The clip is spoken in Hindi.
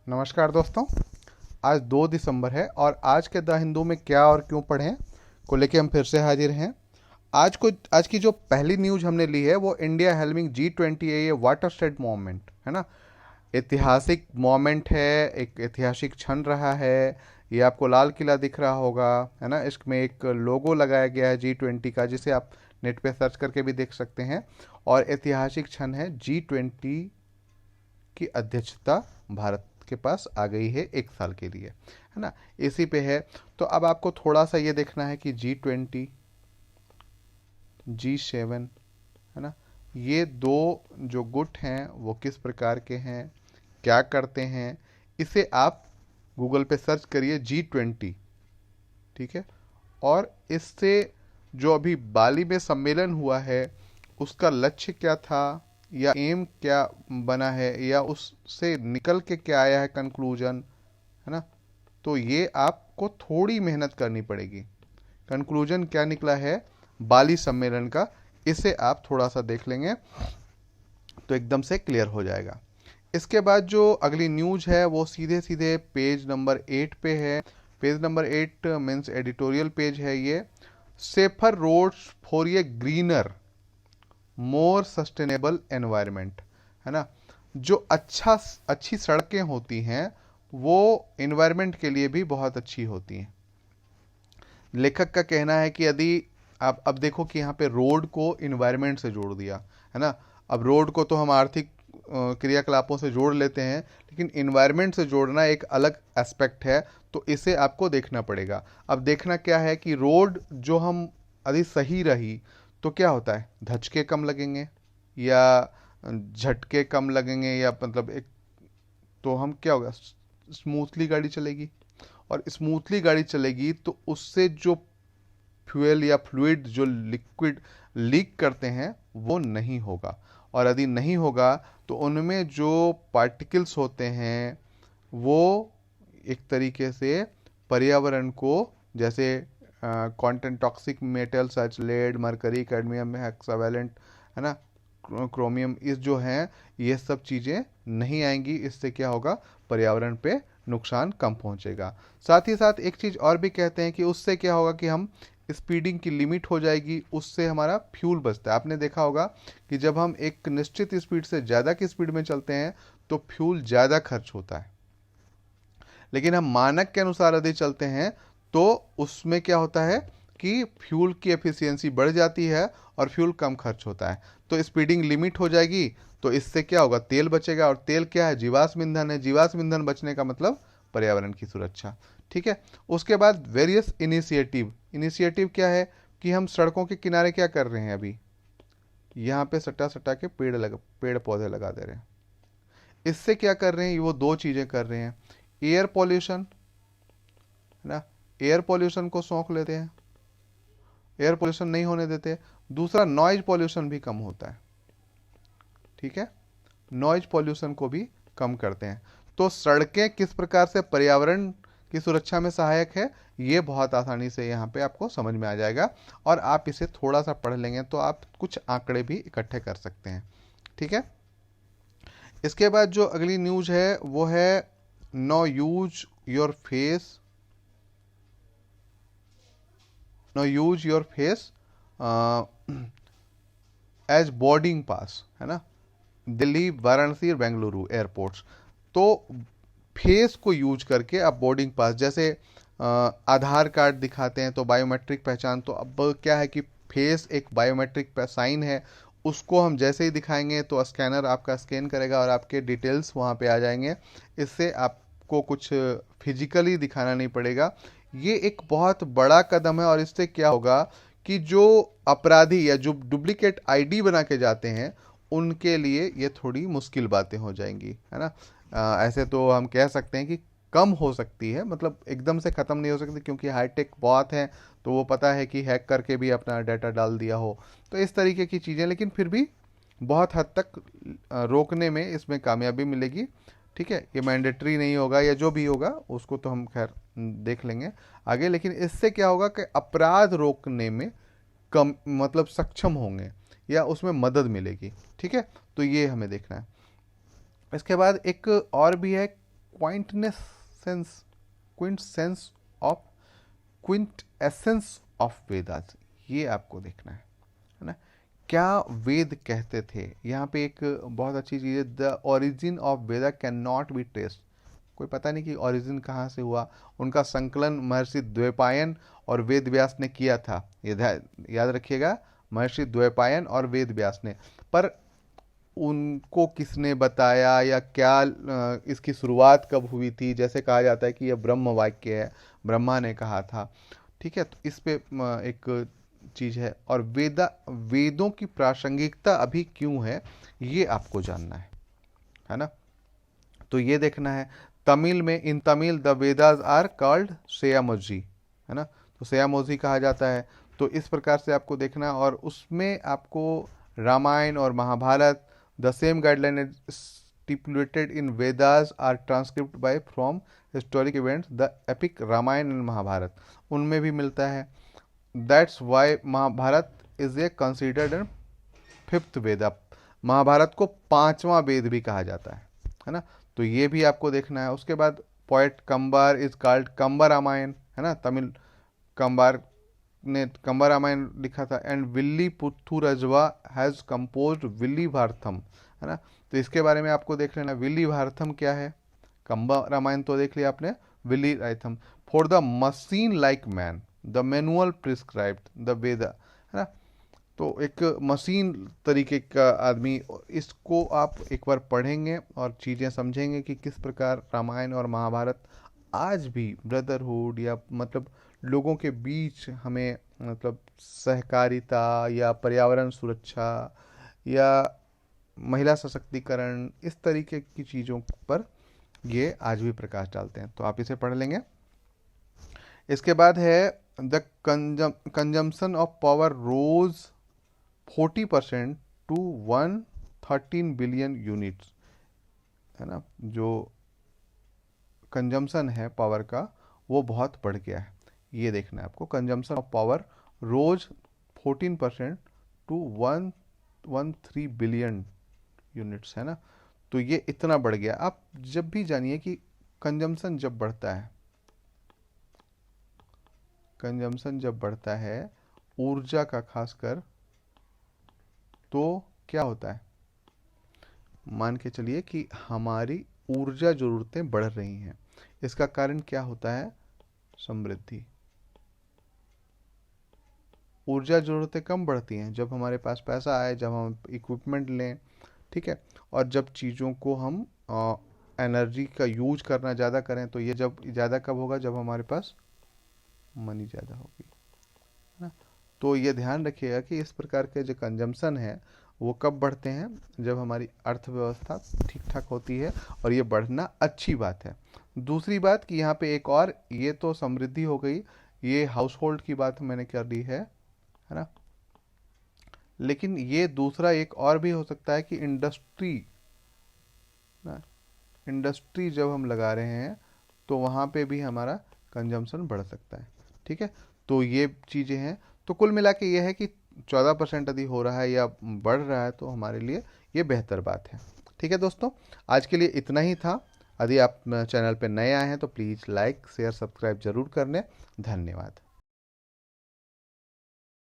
नमस्कार दोस्तों। आज 2 दिसंबर है और आज के द हिंदू में क्या और क्यों पढ़ें को लेके हम फिर से हाजिर हैं। आज की जो पहली न्यूज हमने ली है वो इंडिया हेल्मिंग G20 है। ये वाटर स्टेट मोमेंट है ना, ऐतिहासिक मोमेंट है, एक ऐतिहासिक क्षण रहा है। ये आपको लाल किला दिख रहा होगा, है ना। इसमें एक लोगो लगाया गया है G20 का, जिसे आप नेट पे सर्च करके भी देख सकते हैं। और ऐतिहासिक क्षण है, G20 की अध्यक्षता भारत के पास आ गई है 1 साल के लिए, है ना। इसी पे है। तो अब आपको थोड़ा सा ये देखना है कि G20, G7, है ना, ये दो जो गुट हैं वो किस प्रकार के हैं, क्या करते हैं। इसे आप गूगल पे सर्च करिए G20, ठीक है। और इससे जो अभी बाली में सम्मेलन हुआ है उसका लक्ष्य क्या था, या एम क्या बना है, या उससे निकल के क्या आया है कंक्लूजन, है ना। तो ये आपको थोड़ी मेहनत करनी पड़ेगी। कंक्लूजन क्या निकला है बाली सम्मेलन का, इसे आप थोड़ा सा देख लेंगे तो एकदम से क्लियर हो जाएगा। इसके बाद जो अगली न्यूज है वो सीधे सीधे पेज नंबर 8 पे है। Page number 8 means editorial page है ये। Safer roads for a greener more sustainable environment, है ना। जो अच्छी सड़कें होती हैं वो एनवायरनमेंट के लिए भी बहुत अच्छी होती हैं। लेखक का कहना है कि यदि आप अब देखो कि यहाँ पे रोड को इन्वायरमेंट से जोड़ दिया, है ना। अब रोड को तो हम आर्थिक क्रियाकलापों से जोड़ लेते हैं, लेकिन इन्वायरमेंट से जोड़ना एक अलग एस्पेक्ट है। तो इसे आपको देखना पड़ेगा। अब देखना क्या है कि रोड जो हम यदि सही रही तो क्या होता है, धचके कम लगेंगे या झटके कम लगेंगे, या मतलब एक, तो हम क्या होगा, स्मूथली गाड़ी चलेगी। और स्मूथली गाड़ी चलेगी तो उससे जो फ्यूल या फ्लूइड जो लिक्विड लीक करते हैं वो नहीं होगा। और यदि नहीं होगा तो उनमें जो पार्टिकल्स होते हैं वो एक तरीके से पर्यावरण को, जैसे content toxic metal such lead, mercury, cadmium, hexavalent, है ना, क्रोमियम, इस जो हैं ये सब चीज़ें नहीं आएंगी। इससे क्या होगा, पर्यावरण पे नुकसान कम पहुंचेगा। साथ ही साथ एक चीज़ और भी कहते हैं कि उससे क्या होगा कि हम स्पीडिंग की लिमिट हो जाएगी, उससे हमारा फ्यूल बचता है। आपने देखा होगा कि जब हम एक निश्चित स्पीड से ज़्यादा की स्पीड में चलते हैं तो फ्यूल ज़्यादा खर्च होता है। लेकिन हम मानक के अनुसार यदि चलते हैं तो उसमें क्या होता है कि फ्यूल की एफिशिएंसी बढ़ जाती है और फ्यूल कम खर्च होता है। तो स्पीडिंग लिमिट हो जाएगी तो इससे क्या होगा, तेल बचेगा। और तेल क्या है, जीवाश्म ईंधन है। जीवाश्म ईंधन बचने का मतलब पर्यावरण की सुरक्षा, ठीक है। उसके बाद वेरियस इनिशिएटिव। इनिशिएटिव क्या है कि हम सड़कों के किनारे क्या कर रहे हैं, अभी यहाँ पे सटा सटा के पेड़ पौधे लगा दे रहे हैं। इससे क्या कर रहे हैं, ये वो दो चीज़ें कर रहे हैं। एयर पॉल्यूशन, है ना, एयर पॉल्यूशन को सौंक लेते हैं, एयर पॉल्यूशन नहीं होने देते। दूसरा, नॉइज पॉल्यूशन भी कम होता है, ठीक है। नॉइज पॉल्यूशन को भी कम करते हैं। तो सड़कें किस प्रकार से पर्यावरण की सुरक्षा में सहायक है, ये बहुत आसानी से यहाँ पे आपको समझ में आ जाएगा। और आप इसे थोड़ा सा पढ़ लेंगे तो आप कुछ आंकड़े भी इकट्ठे कर सकते हैं, ठीक है। इसके बाद जो अगली न्यूज है वो है no use your face, no use your face as boarding pass, है ना। दिल्ली, वाराणसी और बेंगलुरु एयरपोर्ट्स। तो फेस को यूज करके आप बोर्डिंग पास, जैसे आधार कार्ड दिखाते हैं तो बायोमेट्रिक पहचान, तो अब क्या है कि फेस एक बायोमेट्रिक साइन है। उसको हम जैसे ही दिखाएंगे तो स्कैनर आपका स्कैन करेगा और आपके डिटेल्स वहाँ पे आ जाएंगे। इससे आपको कुछ फिजिकली दिखाना नहीं पड़ेगा। ये एक बहुत बड़ा कदम है। और इससे क्या होगा कि जो अपराधी या जो डुप्लीकेट आईडी बना के जाते हैं उनके लिए ये थोड़ी मुश्किल बातें हो जाएंगी, है ना। ऐसे तो हम कह सकते हैं कि कम हो सकती है, मतलब एकदम से ख़त्म नहीं हो सकती क्योंकि हाईटेक बहुत है। तो वो पता है कि हैक करके भी अपना डाटा डाल दिया हो, तो इस तरीके की चीज़ें। लेकिन फिर भी बहुत हद तक रोकने में इसमें कामयाबी मिलेगी, ठीक है। ये मैंडेटरी नहीं होगा, या जो भी होगा उसको तो हम खैर देख लेंगे आगे। लेकिन इससे क्या होगा कि अपराध रोकने में कम, मतलब सक्षम होंगे, या उसमें मदद मिलेगी, ठीक है। तो ये हमें देखना है। इसके बाद एक और भी है, क्विंट एसेंस ऑफ वेदास, ये आपको देखना है ना। क्या वेद कहते थे, यहाँ पे एक बहुत अच्छी चीज़ है, the origin of Veda can not be traced. कोई पता नहीं कि ओरिजिन कहाँ से हुआ। उनका संकलन महर्षि द्वैपायन और वेद व्यास ने किया था, ये याद रखिएगा, महर्षि द्वैपायन और वेद व्यास ने। पर उनको किसने बताया या क्या, इसकी शुरुआत कब हुई थी, जैसे कहा जाता है कि यह ब्रह्म वाक्य है, ब्रह्मा ने कहा था। ठीक है, तो इस पे एक चीज है। और वेदों की प्रासंगिकता अभी क्यों है, ये आपको जानना है ना। तो ये देखना है। तमिल में, in Tamil the Vedas are called सेयामोजी, है ना, तो सेयामोजी कहा जाता है। तो इस प्रकार से आपको देखना, और उसमें आपको रामायण और Mahabharata, the same guideline is stipulated in Vedas are transcript by from historic events the epic Ramayana and Mahabharata, उनमें भी मिलता है। That's why Mahabharata is a considered an fifth Veda, Mahabharata को पांचवा वेद भी कहा जाता है ना। तो ये भी आपको देखना है। उसके बाद poet Kambar is called Kamba Ramayana, है ना, तमिल कंबार ने कंबा रामायण लिखा था। And Villiputhurar has composed Villi Bharatam, है ना, तो इसके बारे में आपको देख लेना, विल्ली भारतम क्या है। कंबा रामायण तो देख लिया आपने, विल्ली रायथम। For the machine like man the manual prescribed the Veda, है ना, तो एक मशीन तरीके का आदमी, इसको आप एक बार पढ़ेंगे और चीज़ें समझेंगे कि किस प्रकार रामायण और महाभारत आज भी ब्रदरहुड या मतलब लोगों के बीच हमें मतलब सहकारिता या पर्यावरण सुरक्षा या महिला सशक्तिकरण, इस तरीके की चीज़ों पर ये आज भी प्रकाश डालते हैं। तो आप इसे पढ़ लेंगे। इसके बाद है the consumption of power rose 40% to 113 billion units, है ना, जो कंजम्पशन है पावर का वो बहुत बढ़ गया है, ये देखना है आपको। Consumption of power rose 14% to 113 billion units, है ना, तो ये इतना बढ़ गया। आप जब भी जानिए कि कंजम्पशन जब बढ़ता है, कंजम्पशन जब बढ़ता है ऊर्जा का खासकर, तो क्या होता है, मान के चलिए कि हमारी ऊर्जा जरूरतें बढ़ रही हैं। इसका कारण क्या होता है, समृद्धि। ऊर्जा जरूरतें कम बढ़ती हैं जब हमारे पास पैसा आए, जब हम इक्विपमेंट लें, ठीक है, और जब चीज़ों को हम एनर्जी का यूज करना ज़्यादा करें। तो ये जब ज़्यादा कब होगा, जब हमारे पास मनी ज़्यादा होगी, है ना। तो ये ध्यान रखिएगा कि इस प्रकार के जो कंजम्पशन है वो कब बढ़ते हैं, जब हमारी अर्थव्यवस्था ठीक ठाक होती है, और ये बढ़ना अच्छी बात है। दूसरी बात कि यहाँ पे एक और, ये तो समृद्धि हो गई, ये हाउस होल्ड की बात मैंने कर ली है ना, लेकिन ये दूसरा एक और भी हो सकता है कि इंडस्ट्री ना, इंडस्ट्री जब हम लगा रहे हैं तो वहाँ पे भी हमारा कंजम्पशन बढ़ सकता है। ठीक है, तो ये चीज़ें हैं। तो कुल मिला के ये है कि 14% यदि हो रहा है या बढ़ रहा है तो हमारे लिए ये बेहतर बात है। ठीक है दोस्तों, आज के लिए इतना ही था। यदि आप चैनल पर नए आए हैं तो प्लीज़ लाइक शेयर सब्सक्राइब जरूर कर लें। धन्यवाद।